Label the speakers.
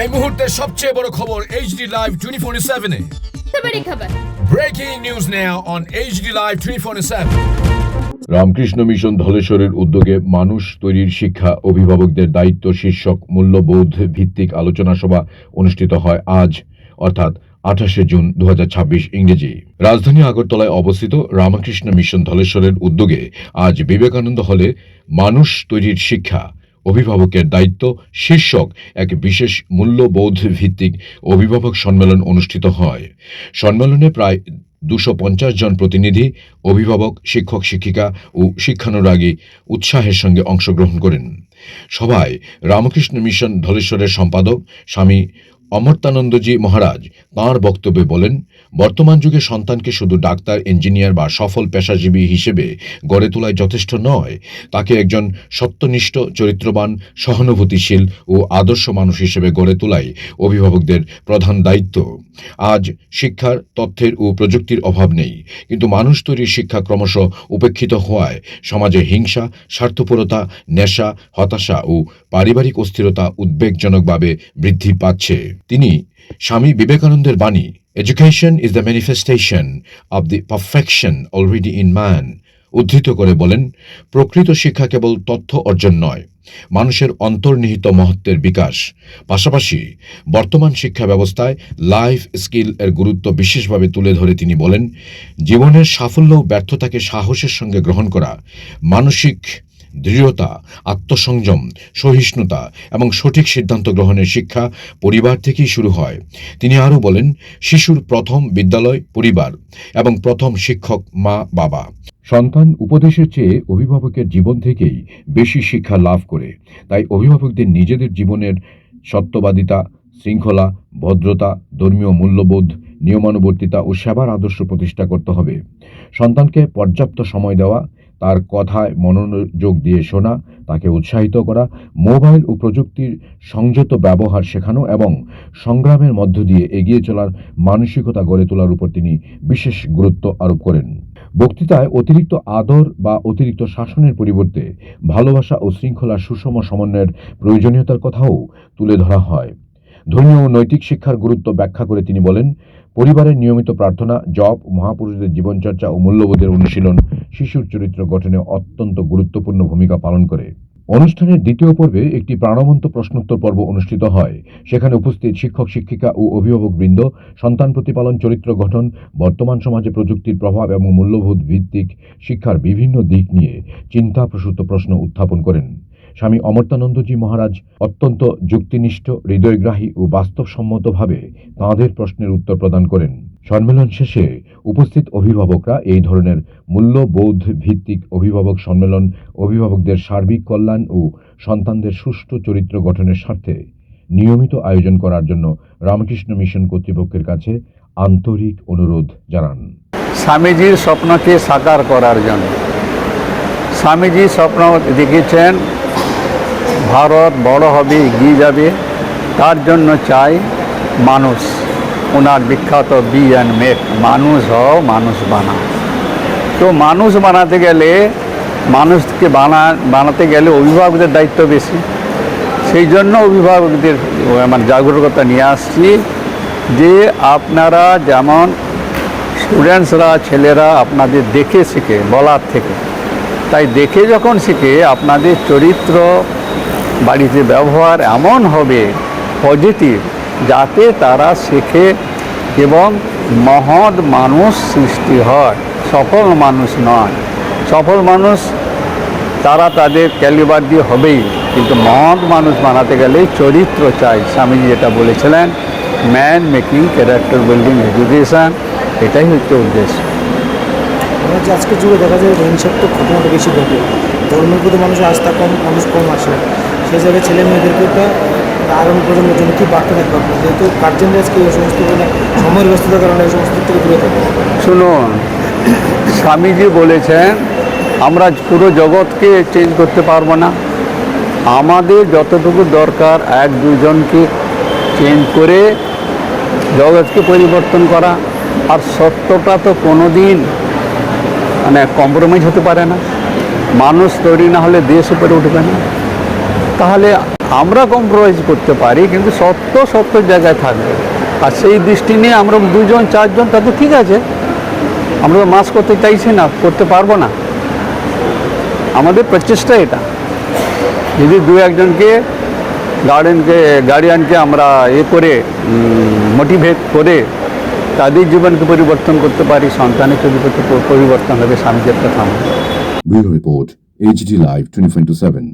Speaker 1: এই মুহূর্তের সবচেয়ে বড় খবর HD Live 24/7 এ।
Speaker 2: বড় খবর।
Speaker 1: Breaking news now on HD Live 24/7।
Speaker 3: Ramakrishna Mission ধলেশ্বরের উদ্যোগে মানুষ তৈরির শিক্ষা অভিভাবকদের দায়িত্ব শীর্ষক মূল্যবোধ ভিত্তিক আলোচনা সভা অনুষ্ঠিত হয় আজ অর্থাৎ 28শে জুন 2026 ইংরেজি। রাজধানী আগরতলায় অবস্থিত রামকৃষ্ণ মিশন ধলেশ্বরের উদ্যোগে আজ বিবেকানন্দ হলে মানুষ তৈরির শিক্ষা অভিভাবকের দায়িত্ব শীর্ষক এক বিশেষ মূল্যবোধ ভিত্তিক অভিভাবক সম্মেলন অনুষ্ঠিত হয়। সম্মেলনে প্রায় 250 জন প্রতিনিধি, অভিভাবক, শিক্ষক শিক্ষিকা ও শিক্ষানুরাগী উৎসাহের সঙ্গে অংশগ্রহণ করেন। সভায় রামকৃষ্ণ মিশন ধলেশ্বরের সম্পাদক স্বামী অমর্তানন্দজি মহারাজ তাঁর বক্তব্যে বলেন, বর্তমান যুগে সন্তানকে শুধু ডাক্তার, ইঞ্জিনিয়ার বা সফল পেশাজীবী হিসেবে গড়ে তোলায় যথেষ্ট নয়, তাকে একজন সত্যনিষ্ঠ, চরিত্রবান, সহানুভূতিশীল ও আদর্শ মানুষ হিসেবে গড়ে তোলাই অভিভাবকদের প্রধান দায়িত্ব। আজ শিক্ষার, তথ্যের ও প্রযুক্তির অভাব নেই, কিন্তু মানুষ তৈরির শিক্ষা ক্রমশ উপেক্ষিত হওয়ায় সমাজে হিংসা, স্বার্থপরতা, নেশা, হতাশা ও পারিবারিক অস্থিরতা উদ্বেগজনকভাবে বৃদ্ধি পাচ্ছে। তিনি স্বামী বিবেকানন্দের বাণী education is the manifestation of the perfection already in man উদ্ধৃত করে বলেন, প্রকৃত শিক্ষা কেবল তথ্য অর্জন নয়, মানুষের অন্তর্নিহিত মহত্বের বিকাশ। পাশাপাশি বর্তমান শিক্ষা ব্যবস্থায় লাইফ স্কিল এর গুরুত্ব বিশেষভাবে তুলে ধরে তিনি বলেন, জীবনের সাফল্য ও ব্যর্থতাকে সাহসের সঙ্গে গ্রহণ করা, মানসিক দৃঢ়তা, আত্মসংযম, সহিষ্ণুতা এবং সঠিক সিদ্ধান্ত গ্রহণের শিক্ষা পরিবার থেকেই শুরু হয়। তিনি আরও বলেন, শিশুর প্রথম বিদ্যালয় পরিবার এবং প্রথম শিক্ষক মা বাবা। সন্তান উপদেশের চেয়ে অভিভাবকের জীবন থেকেই বেশি শিক্ষা লাভ করে। তাই অভিভাবকদের নিজেদের জীবনের সত্যবাদিতা, শৃঙ্খলা, ভদ্রতা, ধর্মীয় মূল্যবোধ, নিয়মানুবর্তিতা ও সেবার আদর্শ প্রতিষ্ঠা করতে হবে। সন্তানকে পর্যাপ্ত সময় দেওয়া, তার কথায় মনোযোগ দিয়ে শোনা, তাকে উৎসাহিত করা, মোবাইল ও প্রযুক্তির সংযত ব্যবহার শেখানো এবং সংগ্রামের মধ্য দিয়ে এগিয়ে চলার মানসিকতা গড়ে তোলার উপর তিনি বিশেষ গুরুত্ব আরোপ করেন। বক্তৃতায় অতিরিক্ত আদর বা অতিরিক্ত শাসনের পরিবর্তে ভালোবাসা ও শৃঙ্খলার সুষম সমন্বয়ের প্রয়োজনীয়তার কথাও তুলে ধরা হয়। ধর্মীয় ও নৈতিক শিক্ষার গুরুত্ব ব্যাখ্যা করে তিনি বলেন, পরিবারের নিয়মিত প্রার্থনা, জপ, মহাপুরুষদের জীবনচর্চা ও মূল্যবোধের অনুশীলন শিশুর চরিত্র গঠনে অত্যন্ত গুরুত্বপূর্ণ ভূমিকা পালন করে। অনুষ্ঠানের দ্বিতীয় পর্বে একটি প্রাণবন্ত প্রশ্নোত্তর পর্ব অনুষ্ঠিত হয়। সেখানে উপস্থিত শিক্ষক শিক্ষিকা ও অভিভাবকবৃন্দ সন্তান প্রতিপালন, চরিত্র গঠন, বর্তমান সমাজে প্রযুক্তির প্রভাব এবং মূল্যবোধ ভিত্তিক শিক্ষার বিভিন্ন দিক নিয়ে চিন্তাপ্রসূত প্রশ্ন উত্থাপন করেন। স্বামী অমর্তানন্দজি মহারাজ অত্যন্ত যুক্তিনিষ্ঠ, হৃদয়গ্রাহী ও বাস্তবসম্মতভাবে তাঁদের প্রশ্নের উত্তর প্রদান করেন। সম্মেলন শেষে উপস্থিত অভিভাবকরা এই ধরনের মূল্যবোধ ভিত্তিক অভিভাবক সম্মেলন অভিভাবকদের সার্বিক কল্যাণ ও সন্তানদের সুষ্ঠু চরিত্র গঠনের স্বার্থে নিয়মিত আয়োজন করার জন্য রামকৃষ্ণ মিশন কর্তৃপক্ষের কাছে আন্তরিক অনুরোধ জানান।
Speaker 4: স্বামীজির স্বপ্নকে সাকার করার জন্য, স্বামীজি স্বপ্ন দেখেছেন ভারত বড় হবে, এগিয়ে যাবে, তার জন্য চাই মানুষ। ওনার বিখ্যাত বি অ্যান্ড মেক, মানুষ হও, মানুষ বানাও। তো মানুষ বানাতে গেলে, মানুষকে বানাতে গেলে অভিভাবকদের দায়িত্ব বেশি। সেই জন্য অভিভাবকদের জাগরুকতা নিয়ে আসছি যে আপনারা যেমন স্টুডেন্টসরা, ছেলেরা আপনাদের দেখে শিখে, বলার থেকে, তাই দেখে যখন শিখে আপনাদের চরিত্র, বাড়িতে ব্যবহার এমন হবে পজিটিভ, যাতে তারা শেখে এবং মহৎ মানুষ সৃষ্টি হয়, সফল মানুষ নয়। সফল মানুষ তারা তাদের ক্যালিবার দিয়ে হবেই, কিন্তু মহৎ মানুষ বানাতে গেলে চরিত্র চাই। স্বামীজি যেটা বলেছিলেন, man making character building education, এটাই হচ্ছে উদ্দেশ্য।
Speaker 5: আজকের যুগে দেখা যায় হিংসাত্মক ঘটনাটা বেশি ঘটে, ধর্মের প্রতি মানুষের আস্থা কম, মানুষ কম আসে। সেই জায়গায় ছেলে মেয়েদেরকে একটা আগামী প্রজন্মের জন্য কী বার্তা থাকবে আপনার, যেহেতু গার্জেনরা আজকে এই সমস্ত সময়ের ব্যস্ততার কারণে এই সমস্ত থেকে দূরে থাকে।
Speaker 4: শুনুন, স্বামীজি বলেছেন আমরা পুরো জগৎকে চেঞ্জ করতে পারবো না, আমাদের যতটুকু দরকার এক দুজনকে চেঞ্জ করে জগৎকে পরিবর্তন করা। আর সত্যটা তো কোনো দিন কম্প্রোমাইজ হতে পারে না। মানুষ তৈরি না হলে দেশ উপরে উঠবে না। তাহলে আমরা কম্প্রোমাইজ করতে পারি, কিন্তু সত্য জায়গায় থাকবে। আর সেই দৃষ্টি নিয়ে আমরা 2জন 4জন তাতে ঠিক আছে, আমরা তো মাস করতে চাইছি না, করতে পারবো না। আমাদের প্রচেষ্টা এটা, যদি 2-1জনকে গার্ডিয়ানকে আমরা করে মোটিভেট করে তাদের জীবনকে পরিবর্তন করতে পারি, সন্তানের পরিবর্তন হবে, স্বামীজির কথা।
Speaker 3: Bureau report, HD Live 24/7।